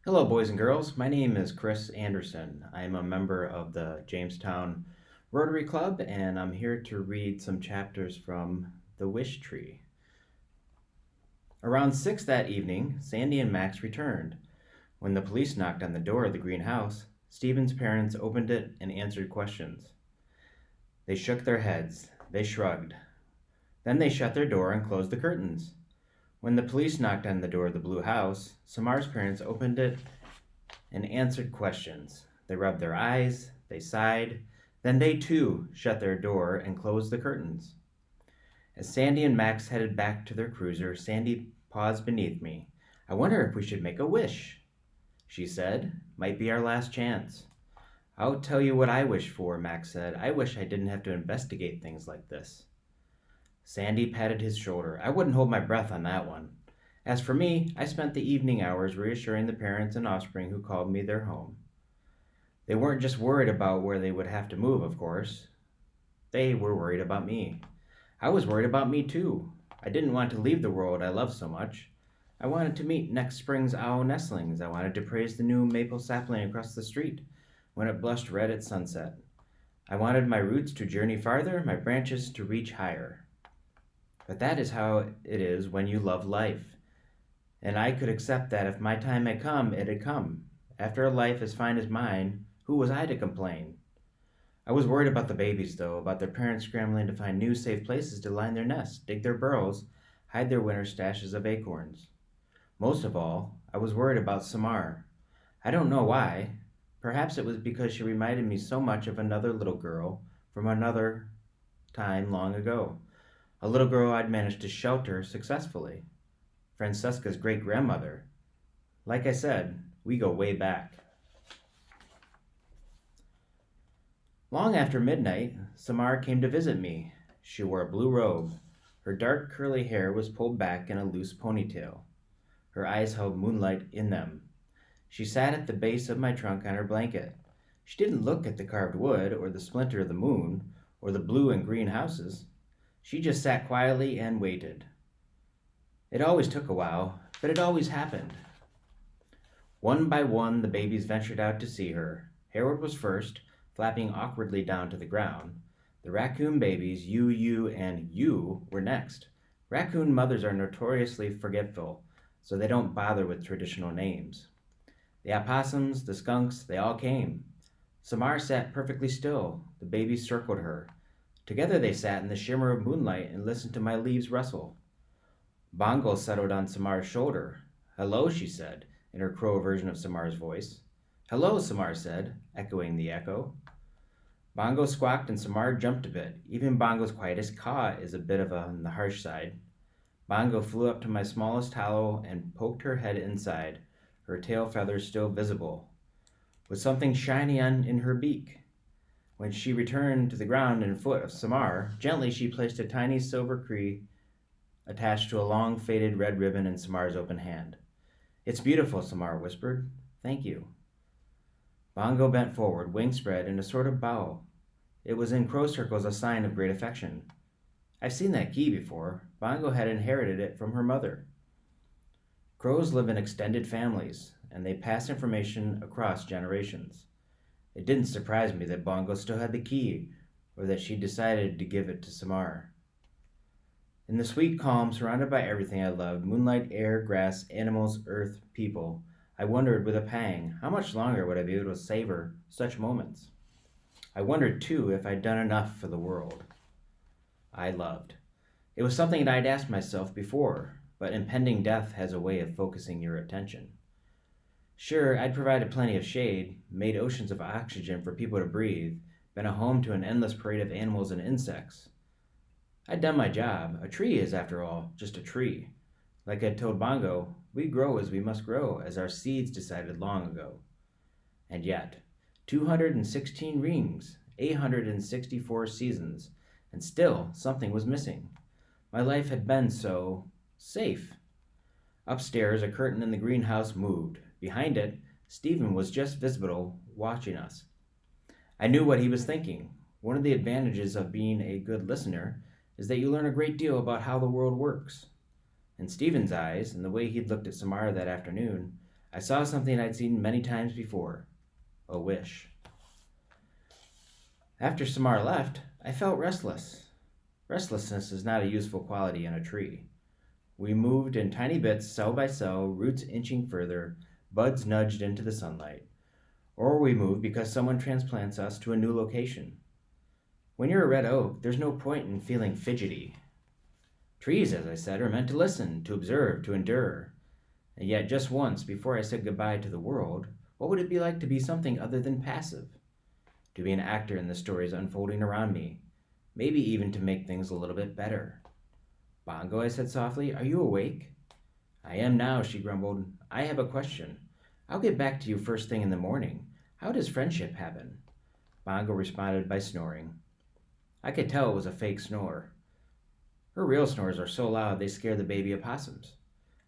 Hello, boys and girls. My name is Chris Anderson. I am a member of the Jamestown Rotary Club, and I'm here to read some chapters from The Wishtree. Around 6 that evening, Sandy and Max returned. When the police knocked on the door of the greenhouse, Stephen's parents opened it and answered questions. They shook their heads. They shrugged. Then they shut their door and closed the curtains. When the police knocked on the door of the blue house, Samar's parents opened it and answered questions. They rubbed their eyes, they sighed, then they too shut their door and closed the curtains. As Sandy and Max headed back to their cruiser, Sandy paused beneath me. I wonder if we should make a wish, she said. Might be our last chance. I'll tell you what I wish for, Max said. I wish I didn't have to investigate things like this. Sandy patted his shoulder. I wouldn't hold my breath on that one. As for me, I spent the evening hours reassuring the parents and offspring who called me their home. They weren't just worried about where they would have to move, of course. They were worried about me. I was worried about me too. I didn't want to leave the world I loved so much. I wanted to meet next spring's owl nestlings. I wanted to praise the new maple sapling across the street when it blushed red at sunset. I wanted my roots to journey farther, my branches to reach higher. But that is how it is when you love life. And I could accept that if my time had come, it had come. After a life as fine as mine, who was I to complain? I was worried about the babies, though, about their parents scrambling to find new safe places to line their nests, dig their burrows, hide their winter stashes of acorns. Most of all, I was worried about Samar. I don't know why. Perhaps it was because she reminded me so much of another little girl from another time long ago. A little girl I'd managed to shelter successfully. Francesca's great grandmother. Like I said, we go way back. Long after midnight, Samar came to visit me. She wore a blue robe. Her dark curly hair was pulled back in a loose ponytail. Her eyes held moonlight in them. She sat at the base of my trunk on her blanket. She didn't look at the carved wood or the splinter of the moon or the blue and green houses. She just sat quietly and waited. It always took a while, but it always happened. One by one, the babies ventured out to see her. Harold was first, flapping awkwardly down to the ground. The raccoon babies, you, and you, were next. Raccoon mothers are notoriously forgetful, so they don't bother with traditional names. The opossums, the skunks, they all came. Samar sat perfectly still. The babies circled her. Together they sat in the shimmer of moonlight and listened to my leaves rustle. Bongo settled on Samar's shoulder. Hello, she said, in her crow version of Samar's voice. Hello, Samar said, echoing the echo. Bongo squawked and Samar jumped a bit. Even Bongo's quietest caw is a bit on the harsh side. Bongo flew up to my smallest hollow and poked her head inside, her tail feathers still visible, with something shiny in her beak. When she returned to the ground in foot of Samar, gently she placed a tiny silver key attached to a long faded red ribbon in Samar's open hand. It's beautiful, Samar whispered. Thank you. Bongo bent forward, wings spread in a sort of bow. It was in crow circles a sign of great affection. I've seen that key before. Bongo had inherited it from her mother. Crows live in extended families, and they pass information across generations. It didn't surprise me that Bongo still had the key, or that she decided to give it to Samar. In the sweet calm, surrounded by everything I loved, moonlight, air, grass, animals, earth, people, I wondered with a pang, how much longer would I be able to savor such moments? I wondered, too, if I'd done enough for the world I loved. It was something that I'd asked myself before, but impending death has a way of focusing your attention. Sure, I'd provided plenty of shade, made oceans of oxygen for people to breathe, been a home to an endless parade of animals and insects. I'd done my job. A tree is, after all, just a tree. Like I'd told Bongo, we grow as we must grow, as our seeds decided long ago. And yet, 216 rings, 864 seasons, and still something was missing. My life had been so safe. Upstairs, a curtain in the greenhouse moved. Behind it, Stephen was just visible, watching us. I knew what he was thinking. One of the advantages of being a good listener is that you learn a great deal about how the world works. In Stephen's eyes, and the way he'd looked at Samara that afternoon, I saw something I'd seen many times before, a wish. After Samar left, I felt restless. Restlessness is not a useful quality in a tree. We moved in tiny bits, cell by cell, roots inching further, buds nudged into the sunlight. Or we move because someone transplants us to a new location. When you're a red oak, there's no point in feeling fidgety. Trees, as I said, are meant to listen, to observe, to endure. And yet, just once, before I said goodbye to the world, what would it be like to be something other than passive? To be an actor in the stories unfolding around me, maybe even to make things a little bit better. Bongo, I said softly, are you awake? I am now, she grumbled. I have a question. I'll get back to you first thing in the morning. How does friendship happen? Bongo responded by snoring. I could tell it was a fake snore. Her real snores are so loud they scare the baby opossums.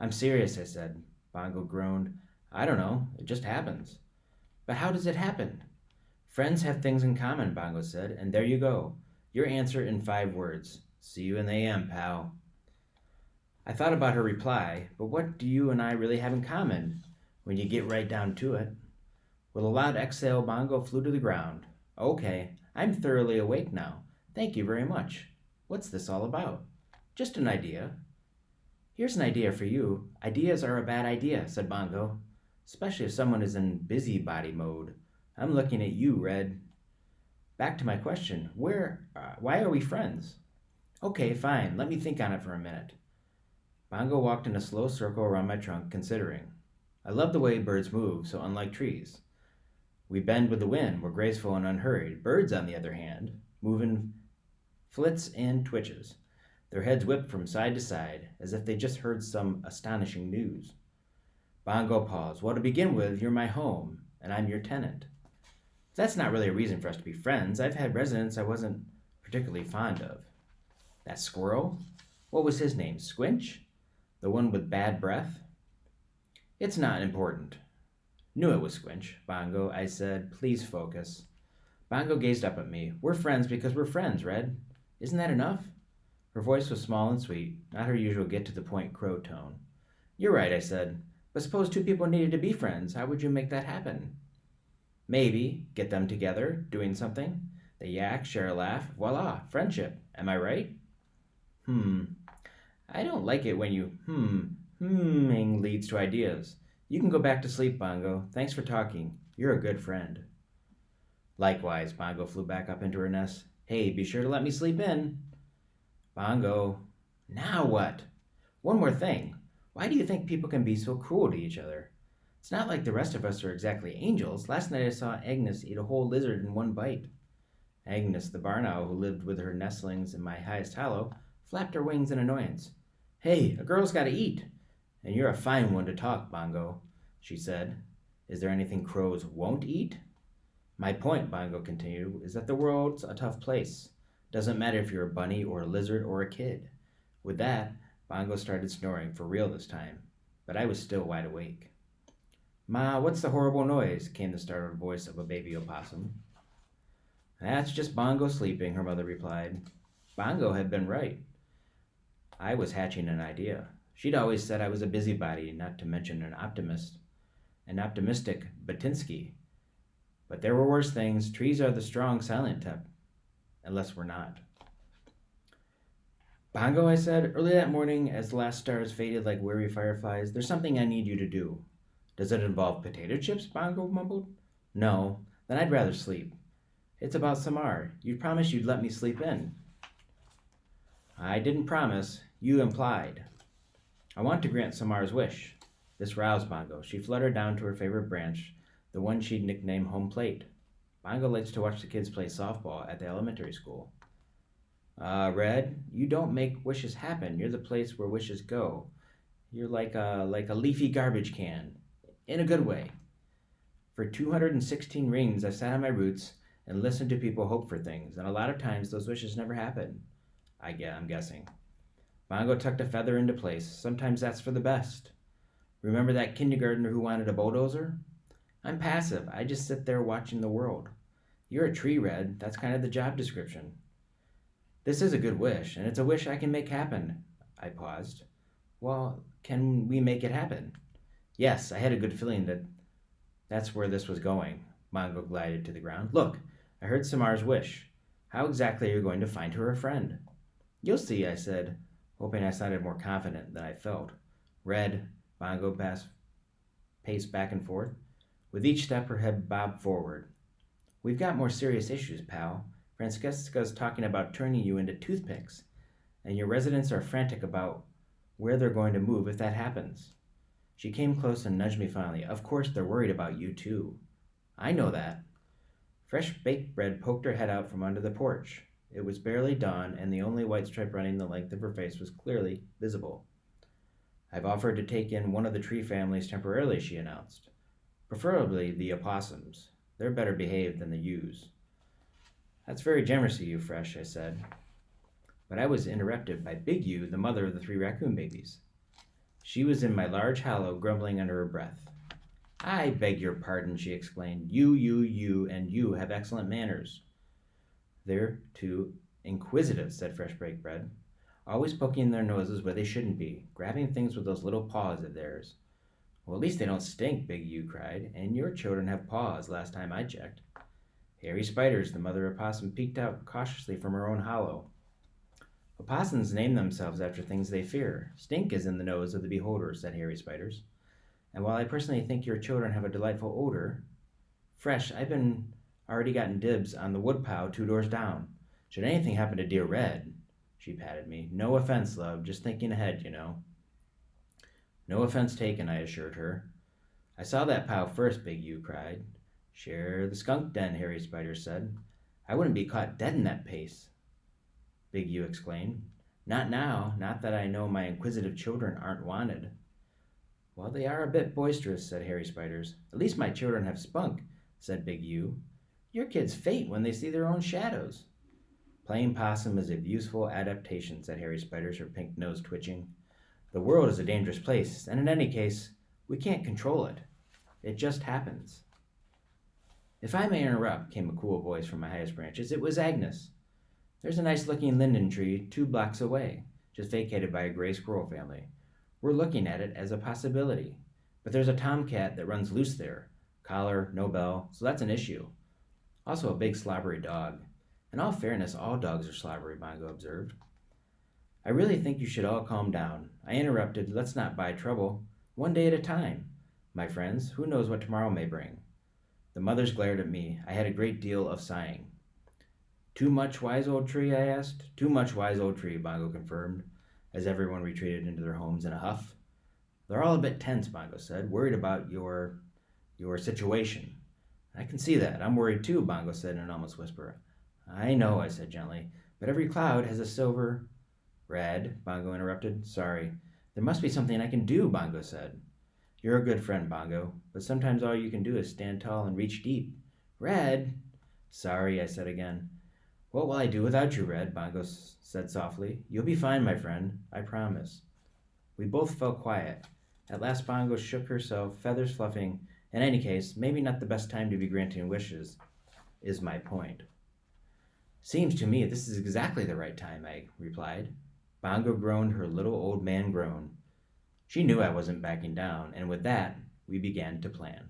I'm serious, I said. Bongo groaned. I don't know. It just happens. But how does it happen? Friends have things in common, Bongo said, and there you go. Your answer in 5 words. See you in the AM, pal. I thought about her reply, but what do you and I really have in common when you get right down to it? With a loud exhale, Bongo flew to the ground. Okay, I'm thoroughly awake now. Thank you very much. What's this all about? Just an idea. Here's an idea for you. Ideas are a bad idea, said Bongo, especially if someone is in busybody mode. I'm looking at you, Red. Back to my question. Why are we friends? Okay, fine. Let me think on it for a minute. Bongo walked in a slow circle around my trunk, considering. I love the way birds move, so unlike trees. We bend with the wind, we're graceful and unhurried. Birds, on the other hand, move in flits and twitches. Their heads whip from side to side, as if they just heard some astonishing news. Bongo paused. Well, to begin with, you're my home, and I'm your tenant. That's not really a reason for us to be friends. I've had residents I wasn't particularly fond of. That squirrel? What was his name? Squinch? The one with bad breath? It's not important. Knew it was Squinch. Bongo, I said, please focus. Bongo gazed up at me. We're friends because we're friends, Red. Isn't that enough? Her voice was small and sweet, not her usual get-to-the-point crow tone. You're right, I said. But suppose 2 people needed to be friends. How would you make that happen? Maybe get them together, doing something. They yak, share a laugh. Voila, friendship. Am I right? I don't like it when you hmming leads to ideas. You can go back to sleep, Bongo. Thanks for talking. You're a good friend. Likewise, Bongo flew back up into her nest. Hey, be sure to let me sleep in. Bongo. Now what? One more thing. Why do you think people can be so cruel to each other? It's not like the rest of us are exactly angels. Last night I saw Agnes eat a whole lizard in one bite. Agnes, the barn owl who lived with her nestlings in my highest hollow, flapped her wings in annoyance. Hey, a girl's got to eat. And you're a fine one to talk, Bongo, she said. Is there anything crows won't eat? My point, Bongo continued, is that the world's a tough place. Doesn't matter if you're a bunny or a lizard or a kid. With that, Bongo started snoring, for real this time, but I was still wide awake. Ma, what's the horrible noise? Came the startled voice of a baby opossum. That's just Bongo sleeping, her mother replied. Bongo had been right. I was hatching an idea. She'd always said I was a busybody, not to mention an optimistic Batinsky. But there were worse things. Trees are the strong, silent type, unless we're not. Bongo, I said, early that morning, as the last stars faded like weary fireflies, there's something I need you to do. Does it involve potato chips? Bongo mumbled. No, then I'd rather sleep. It's about Samar. You promised you'd let me sleep in. I didn't promise. You implied. I want to grant Samar's wish. This roused Bongo. She fluttered down to her favorite branch, the one she'd nicknamed Home Plate. Bongo likes to watch the kids play softball at the elementary school. Red, you don't make wishes happen. You're the place where wishes go. You're like a leafy garbage can. In a good way. For 216 rings, I've sat on my roots and listened to people hope for things, and a lot of times those wishes never happen. I'm guessing. Bongo tucked a feather into place. Sometimes that's for the best. Remember that kindergartner who wanted a bulldozer? I'm passive. I just sit there watching the world. You're a tree, Red. That's kind of the job description. This is a good wish, and it's a wish I can make happen. I paused. Well, can we make it happen? Yes, I had a good feeling that that's where this was going. Bongo glided to the ground. Look, I heard Samar's wish. How exactly are you going to find her a friend? You'll see, I said, hoping I sounded more confident than I felt. Red, Bongo paced back and forth. With each step, her head bobbed forward. We've got more serious issues, pal. Francesca's talking about turning you into toothpicks, and your residents are frantic about where they're going to move if that happens. She came close and nudged me finally. Of course, they're worried about you, too. I know that. Fresh baked bread poked her head out from under the porch. It was barely dawn, and the only white stripe running the length of her face was clearly visible. I've offered to take in one of the tree families temporarily, she announced. Preferably the opossums. They're better behaved than the yews. That's very generous of you, Fresh, I said. But I was interrupted by Big Yew, the mother of the 3 raccoon babies. She was in my large hollow, grumbling under her breath. I beg your pardon, she exclaimed. You, and you have excellent manners. They're too inquisitive, said Fresh Baked Bread. Always poking their noses where they shouldn't be, grabbing things with those little paws of theirs. Well, at least they don't stink, Big Yew cried, and your children have paws, last time I checked. Hairy Spiders, the mother opossum, peeked out cautiously from her own hollow. Opossums name themselves after things they fear. Stink is in the nose of the beholder, said Hairy Spiders. And while I personally think your children have a delightful odor, Fresh, I've already gotten dibs on the woodpile 2 doors down. Should anything happen to dear Red, she patted me. No offense, love, just thinking ahead, you know. No offense taken, I assured her. I saw that pile first, Big Yew cried. Share the skunk den, Hairy Spider said. I wouldn't be caught dead in that pace, Big Yew exclaimed. Not now, not that I know my inquisitive children aren't wanted. Well, they are a bit boisterous, said Hairy Spiders. At least my children have spunk, said Big Yew. Your kids faint when they see their own shadows. Playing possum is a useful adaptation, said Hairy Spiders, her pink nose twitching. The world is a dangerous place, and in any case, we can't control it. It just happens. If I may interrupt, came a cool voice from my highest branches, it was Agnes. There's a nice-looking linden tree 2 blocks away, just vacated by a gray squirrel family. We're looking at it as a possibility. But there's a tomcat that runs loose there. Collar, no bell, so that's an issue. Also a big slobbery dog. In all fairness, all dogs are slobbery, Bongo observed. I really think you should all calm down. I interrupted. Let's not buy trouble. One day at a time. My friends, who knows what tomorrow may bring? The mothers glared at me. I had a great deal of sighing. Too much wise old tree, I asked. Too much wise old tree, Bongo confirmed, as everyone retreated into their homes in a huff. They're all a bit tense, Bongo said, worried about your situation. I can see that. I'm worried too, Bongo said in an almost whisper. I know, I said gently, but every cloud has a silver... Red, Bongo interrupted. Sorry. There must be something I can do, Bongo said. You're a good friend, Bongo, but sometimes all you can do is stand tall and reach deep. Red! Sorry, I said again. What will I do without you, Red? Bongo said softly. You'll be fine, my friend. I promise. We both fell quiet. At last Bongo shook herself, feathers fluffing. In any case, maybe not the best time to be granting wishes, is my point. Seems to me this is exactly the right time, I replied. Bongo groaned her little old man groan. She knew I wasn't backing down, and with that, we began to plan.